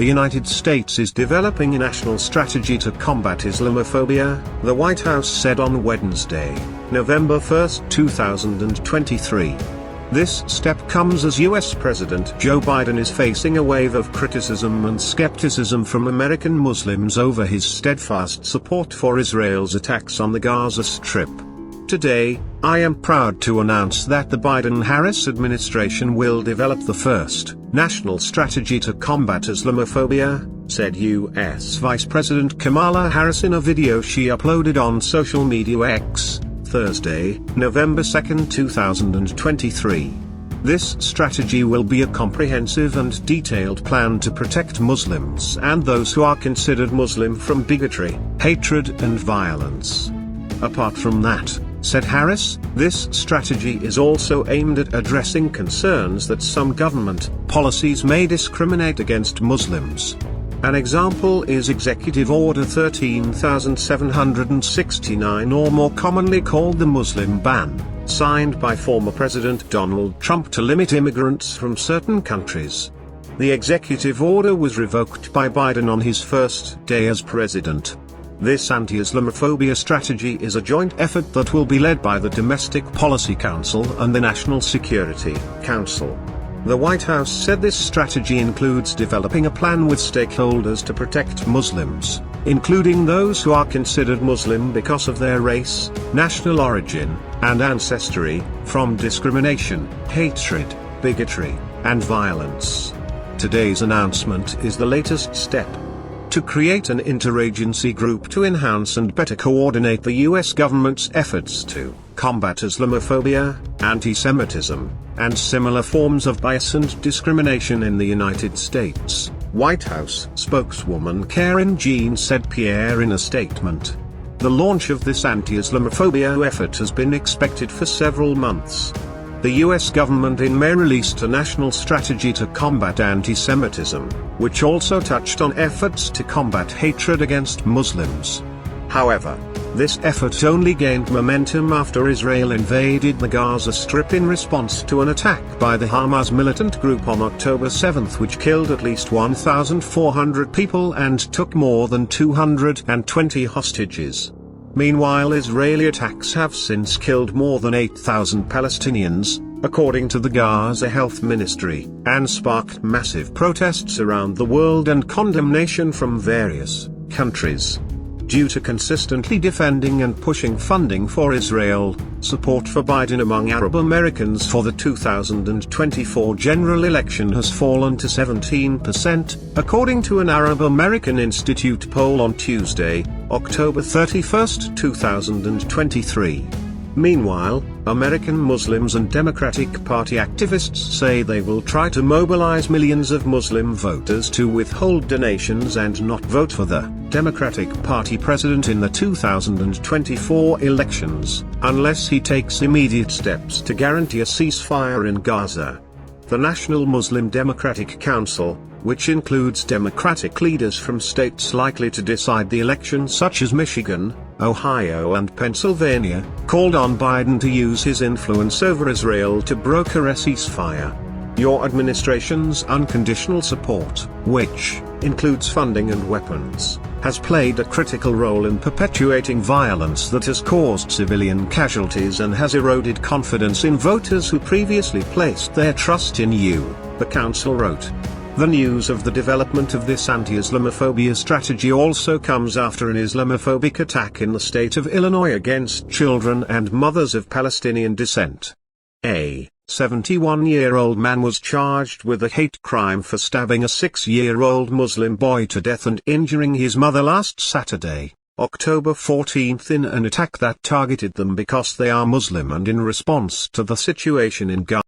The United States is developing a national strategy to combat Islamophobia, the White House said on Wednesday, November 1, 2023. This step comes as U.S. President Joe Biden is facing a wave of criticism and skepticism from American Muslims over his steadfast support for Israel's attacks on the Gaza Strip. Today, I am proud to announce that the Biden-Harris administration will develop the first national strategy to combat Islamophobia, said U.S. Vice President Kamala Harris in a video she uploaded on social media X, Thursday, November 2, 2023. This strategy will be a comprehensive and detailed plan to protect Muslims and those who are considered Muslim from bigotry, hatred and violence. Apart from that, said Harris, this strategy is also aimed at addressing concerns that some government policies may discriminate against Muslims. An example is Executive Order 13769, or more commonly called the Muslim Ban, signed by former President Donald Trump to limit immigrants from certain countries. The executive order was revoked by Biden on his first day as president. This anti-Islamophobia strategy is a joint effort that will be led by the Domestic Policy Council and the National Security Council. The White House said this strategy includes developing a plan with stakeholders to protect Muslims, including those who are considered Muslim because of their race, national origin, and ancestry, from discrimination, hatred, bigotry, and violence. Today's announcement is the latest step to create an interagency group to enhance and better coordinate the U.S. government's efforts to combat Islamophobia, anti-Semitism, and similar forms of bias and discrimination in the United States, White House spokeswoman Karen Jean-Pierre in a statement. The launch of this anti-Islamophobia effort has been expected for several months. The U.S. government in May released a national strategy to combat anti-Semitism, which also touched on efforts to combat hatred against Muslims. However, this effort only gained momentum after Israel invaded the Gaza Strip in response to an attack by the Hamas militant group on October 7, which killed at least 1,400 people and took more than 220 hostages. Meanwhile, Israeli attacks have since killed more than 8,000 Palestinians, according to the Gaza Health Ministry, and sparked massive protests around the world and condemnation from various countries. Due to consistently defending and pushing funding for Israel, support for Biden among Arab Americans for the 2024 general election has fallen to 17%, according to an Arab American Institute poll on Tuesday, October 31, 2023. Meanwhile, American Muslims and Democratic Party activists say they will try to mobilize millions of Muslim voters to withhold donations and not vote for the Democratic Party president in the 2024 elections, unless he takes immediate steps to guarantee a ceasefire in Gaza. The National Muslim Democratic Council, which includes Democratic leaders from states likely to decide the election such as Michigan, Ohio and Pennsylvania, called on Biden to use his influence over Israel to broker a ceasefire. Your administration's unconditional support, which includes funding and weapons, has played a critical role in perpetuating violence that has caused civilian casualties and has eroded confidence in voters who previously placed their trust in you, the council wrote. The news of the development of this anti-Islamophobia strategy also comes after an Islamophobic attack in the state of Illinois against children and mothers of Palestinian descent. A 71-year-old man was charged with a hate crime for stabbing a 6-year-old Muslim boy to death and injuring his mother last Saturday, October 14, in an attack that targeted them because they are Muslim and in response to the situation in Gaza.